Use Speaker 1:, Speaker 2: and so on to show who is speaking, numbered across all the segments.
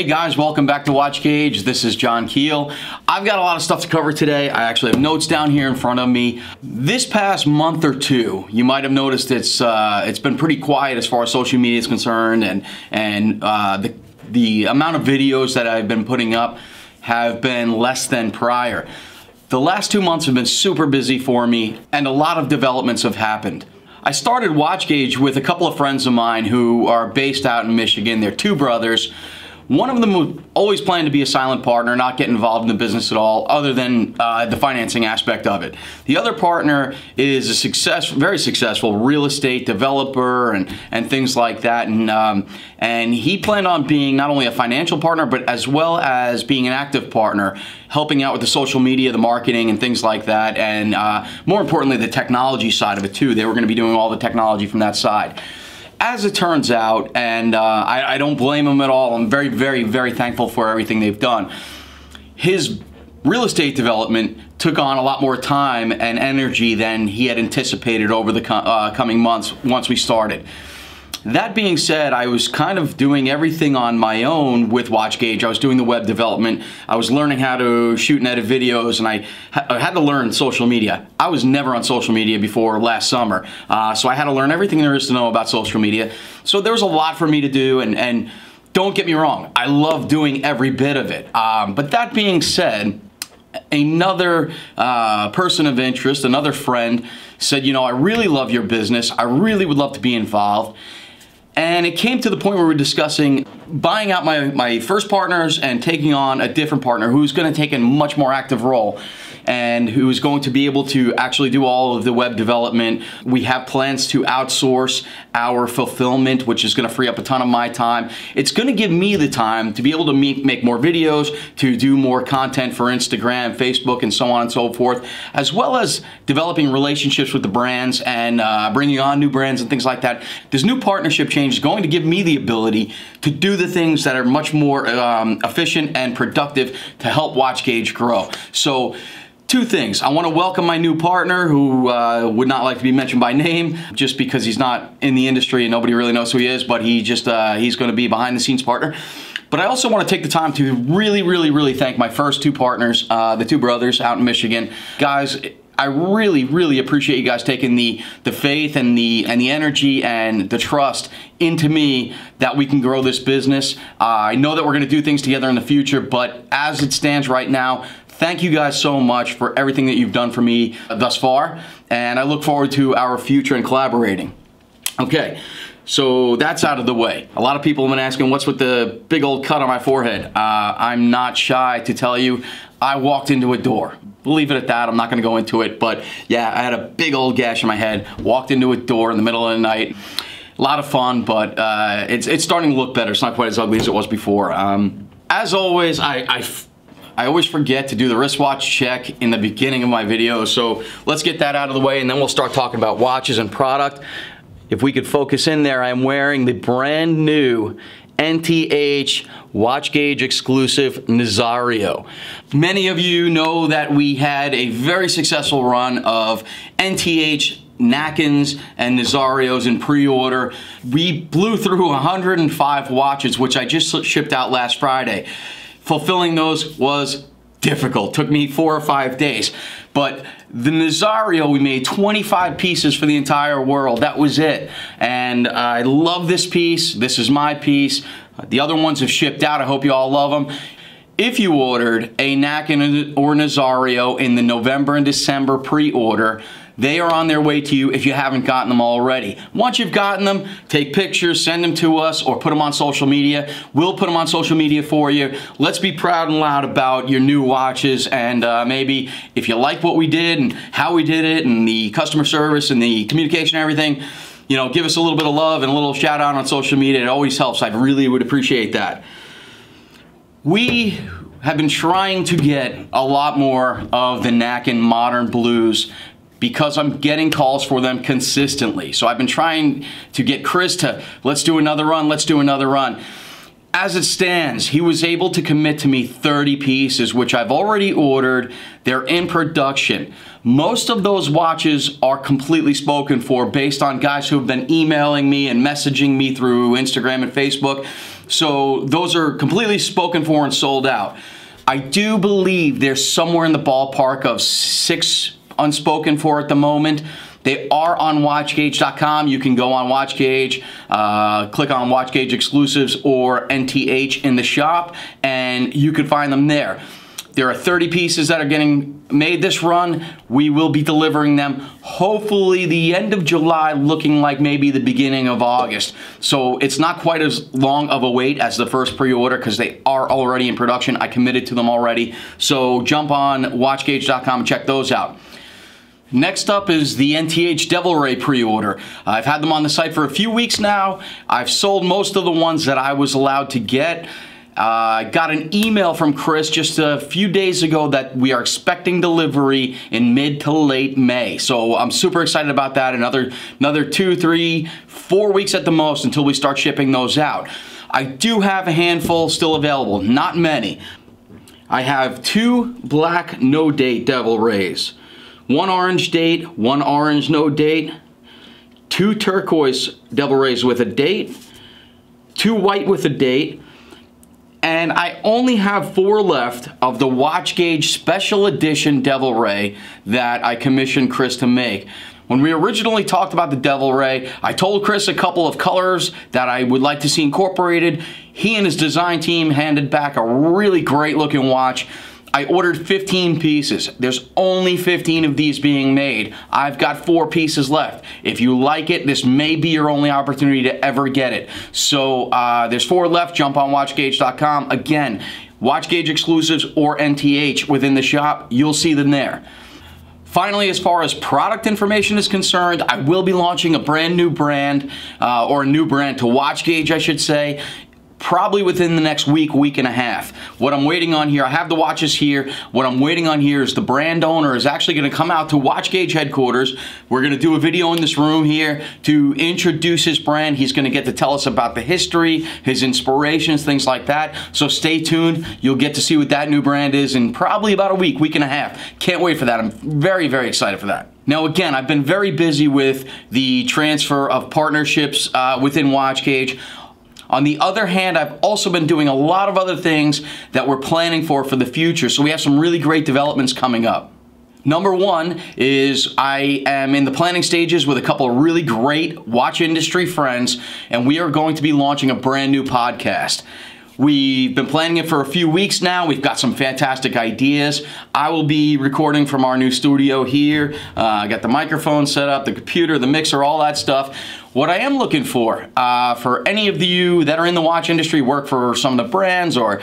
Speaker 1: Hey guys, welcome back to WatchGauge. This is John Keel. I've got a lot of stuff to cover today. I actually have notes down here in front of me. This past month or two, you might have noticed it's been pretty quiet as far as social media is concerned, and the amount of videos that I've been putting up have been less than prior. The last 2 months have been super busy for me, and a lot of developments have happened. I started WatchGauge with a couple of friends of mine who are based out in Michigan. They're two brothers. One of them always planned to be a silent partner, not get involved in the business at all, other than the financing aspect of it. The other partner is a very successful real estate developer and things like that. And he planned on being not only a financial partner, but as well as being an active partner, helping out with the social media, the marketing, and things like that. And more importantly, the technology side of it too. They were going to be doing all the technology from that side. As it turns out, and I don't blame him at all, I'm very, very, very thankful for everything they've done. His real estate development took on a lot more time and energy than he had anticipated over the coming months once we started. That being said, I was kind of doing everything on my own with WatchGauge. I was doing the web development. I was learning how to shoot and edit videos, and I had to learn social media. I was never on social media before last summer, so I had to learn everything there is to know about social media. So there was a lot for me to do, and don't get me wrong, I love doing every bit of it. But that being said, another person of interest, another friend, said, you know, I really love your business. I really would love to be involved. And it came to the point where we were discussing buying out my first partners and taking on a different partner who's going to take a much more active role and who is going to be able to actually do all of the web development. We have plans to outsource our fulfillment, which is going to free up a ton of my time. It's going to give me the time to be able to make more videos, to do more content for Instagram, Facebook, and so on and so forth, as well as developing relationships with the brands and bringing on new brands and things like that. This new partnership change is going to give me the ability to do the things that are much more efficient and productive to help WatchGauge grow. So, two things. I want to welcome my new partner who would not like to be mentioned by name just because he's not in the industry and nobody really knows who he is, but he's going to be behind the scenes partner. But I also want to take the time to really thank my first two partners, the two brothers out in Michigan. Guys, I really appreciate you guys taking the faith and the energy and the trust into me that we can grow this business. I know that we're going to do things together in the future, but as it stands right now, thank you guys so much for everything that you've done for me thus far, and I look forward to our future and collaborating. Okay, so that's out of the way. A lot of people have been asking what's with the big old cut on my forehead. I'm not shy to tell you, I walked into a door. Leave it at that, I'm not gonna go into it, but yeah, I had a big old gash in my head, walked into a door in the middle of the night. A lot of fun, but it's starting to look better. It's not quite as ugly as it was before. As always, I always forget to do the wristwatch check in the beginning of my video, so let's get that out of the way and then we'll start talking about watches and product. If we could focus in there, I'm wearing the brand new NTH WatchGauge exclusive Nazario. Many of you know that we had a very successful run of NTH Nakins and Nazarios in pre-order. We blew through 105 watches, which I just shipped out last Friday. Fulfilling those was difficult. Took me 4 or 5 days. But the Nazario, we made 25 pieces for the entire world. That was it. And I love this piece. This is my piece. The other ones have shipped out. I hope you all love them. If you ordered a Nakin or Nazario in the November and December pre-order, they are on their way to you if you haven't gotten them already. Once you've gotten them, take pictures, send them to us, or put them on social media. We'll put them on social media for you. Let's be proud and loud about your new watches, and maybe if you like what we did and how we did it and the customer service and the communication and everything, you know, give us a little bit of love and a little shout out on social media. It always helps. I really would appreciate that. We have been trying to get a lot more of the Nakin Modern Blues because I'm getting calls for them consistently. So I've been trying to get Chris to, let's do another run, let's do another run. As it stands, he was able to commit to me 30 pieces, which I've already ordered. They're in production. Most of those watches are completely spoken for based on guys who have been emailing me and messaging me through Instagram and Facebook. So those are completely spoken for and sold out. I do believe there's somewhere in the ballpark of 6 unspoken for at the moment. They are on WatchGauge.com. You can go on WatchGauge, click on WatchGauge exclusives or NTH in the shop, and you can find them there. There are 30 pieces that are getting made this run. We will be delivering them hopefully the end of July, looking like maybe the beginning of August. So it's not quite as long of a wait as the first pre-order because they are already in production. I committed to them already. So jump on WatchGauge.com and check those out. Next up is the NTH Devil Ray pre-order. I've had them on the site for a few weeks now. I've sold most of the ones that I was allowed to get. I got an email from Chris just a few days ago that we are expecting delivery in mid to late May. So I'm super excited about that. Another 2, 3, 4 weeks at the most until we start shipping those out. I do have a handful still available, not many. I have 2 black no date Devil Rays. 1 orange date, 1 orange no date, 2 turquoise Devil Rays with a date, 2 white with a date, and I only have 4 left of the WatchGauge Special Edition Devil Ray that I commissioned Chris to make. When we originally talked about the Devil Ray, I told Chris a couple of colors that I would like to see incorporated. He and his design team handed back a really great looking watch. I ordered 15 pieces. There's only 15 of these being made. I've got 4 pieces left. If you like it, this may be your only opportunity to ever get it. So there's 4 left. Jump on WatchGauge.com. Again, WatchGauge exclusives or NTH within the shop. You'll see them there. Finally, as far as product information is concerned, I will be launching a brand new brand, or a new brand to WatchGauge, I should say, probably within the next week, week and a half. What I'm waiting on here, I have the watches here. What I'm waiting on here is the brand owner is actually going to come out to WatchGauge headquarters. We're going to do a video in this room here to introduce his brand. He's going to get to tell us about the history, his inspirations, things like that. So stay tuned. You'll get to see what that new brand is in probably about a week, week and a half. Can't wait for that. I'm very, very excited for that. Now again, I've been very busy with the transfer of partnerships within WatchGauge. On the other hand, I've also been doing a lot of other things that we're planning for the future. So we have some really great developments coming up. Number 1 is I am in the planning stages with a couple of really great watch industry friends, and we are going to be launching a brand new podcast. We've been planning it for a few weeks now. We've got some fantastic ideas. I will be recording from our new studio here. I got the microphone set up, the computer, the mixer, all that stuff. What I am looking for any of you that are in the watch industry, work for some of the brands, or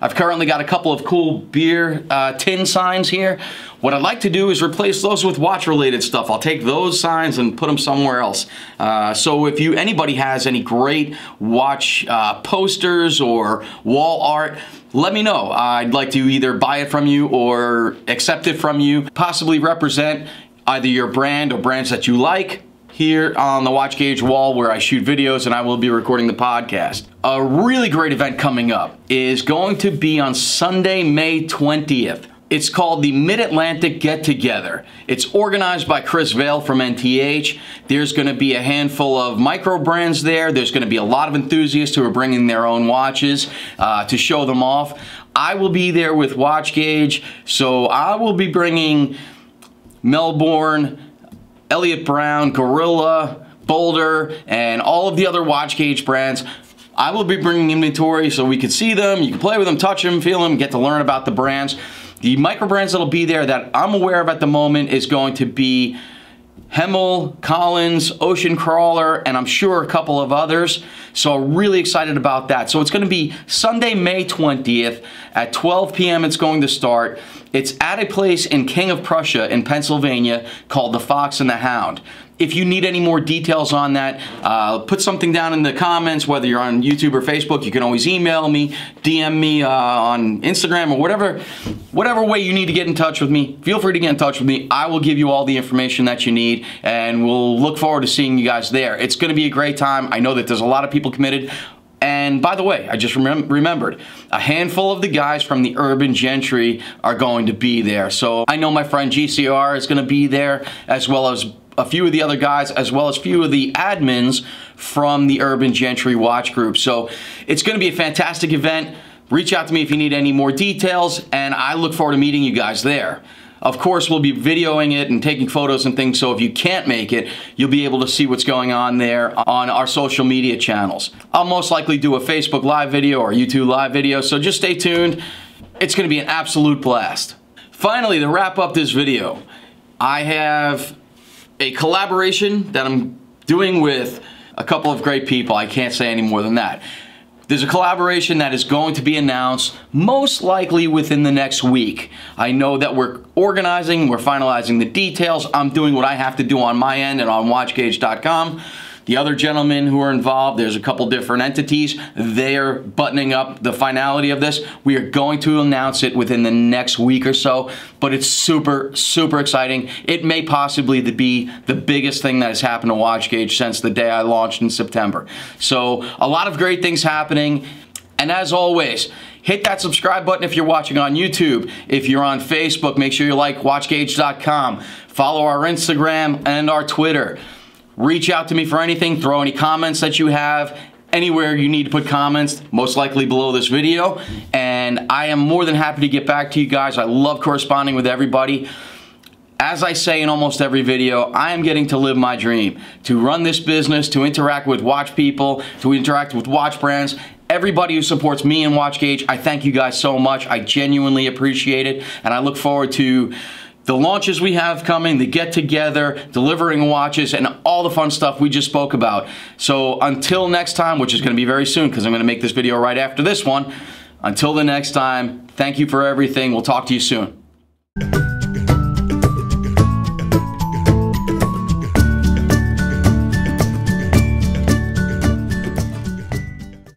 Speaker 1: I've currently got a couple of cool beer tin signs here. What I'd like to do is replace those with watch-related stuff. I'll take those signs and put them somewhere else. So if anybody has any great watch posters or wall art, let me know. I'd like to either buy it from you or accept it from you, possibly represent either your brand or brands that you like here on the WatchGauge wall where I shoot videos and I will be recording the podcast. A really great event coming up is going to be on Sunday, May 20th. It's called the Mid-Atlantic Get-Together. It's organized by Chris Vail from NTH. There's going to be a handful of micro brands there. There's going to be a lot of enthusiasts who are bringing their own watches to show them off. I will be there with WatchGauge, so I will be bringing Melbourne, Elliott Brown, Gorilla, Boulder, and all of the other WatchGauge brands. I will be bringing inventory so we can see them, you can play with them, touch them, feel them, get to learn about the brands. The micro brands that'll be there that I'm aware of at the moment is going to be Hemel, Collins, Ocean Crawler, and I'm sure a couple of others. So I'm really excited about that. So it's going to be Sunday, May 20th at 12 p.m. It's going to start. It's at a place in King of Prussia in Pennsylvania called the Fox and the Hound. If you need any more details on that, put something down in the comments, whether you're on YouTube or Facebook. You can always email me, DM me on Instagram, or whatever way you need to get in touch with me. Feel free to get in touch with me. I will give you all the information that you need, and we'll look forward to seeing you guys there. It's going to be a great time. I know that there's a lot of people committed. And by the way, I just remembered, a handful of the guys from the Urban Gentry are going to be there. So I know my friend GCR is going to be there, as well as a few of the other guys, as well as a few of the admins from the Urban Gentry Watch Group. So it's going to be a fantastic event. Reach out to me if you need any more details, and I look forward to meeting you guys there. Of course, we'll be videoing it and taking photos and things, so if you can't make it, you'll be able to see what's going on there on our social media channels. I'll most likely do a Facebook Live video or YouTube Live video, so just stay tuned. It's going to be an absolute blast. Finally, to wrap up this video, I have a collaboration that I'm doing with a couple of great people. I can't say any more than that. There's a collaboration that is going to be announced most likely within the next week. I know that we're organizing, we're finalizing the details. I'm doing what I have to do on my end and on WatchGauge.com. The other gentlemen who are involved, there's a couple different entities. They're buttoning up the finality of this. We are going to announce it within the next week or so, but it's super, super exciting. It may possibly be the biggest thing that has happened to WatchGauge since the day I launched in September. So a lot of great things happening. And as always, hit that subscribe button if you're watching on YouTube. If you're on Facebook, make sure you like WatchGauge.com. Follow our Instagram and our Twitter. Reach out to me for anything, throw any comments that you have, anywhere you need to put comments, most likely below this video, and I am more than happy to get back to you guys. I love corresponding with everybody. As I say in almost every video, I am getting to live my dream, to run this business, to interact with watch people, to interact with watch brands. Everybody who supports me and WatchGauge, I thank you guys so much. I genuinely appreciate it, and I look forward to the launches we have coming, the get-together, delivering watches, and all the fun stuff we just spoke about. So until next time, which is going to be very soon because I'm going to make this video right after this one, until the next time, thank you for everything. We'll talk to you soon.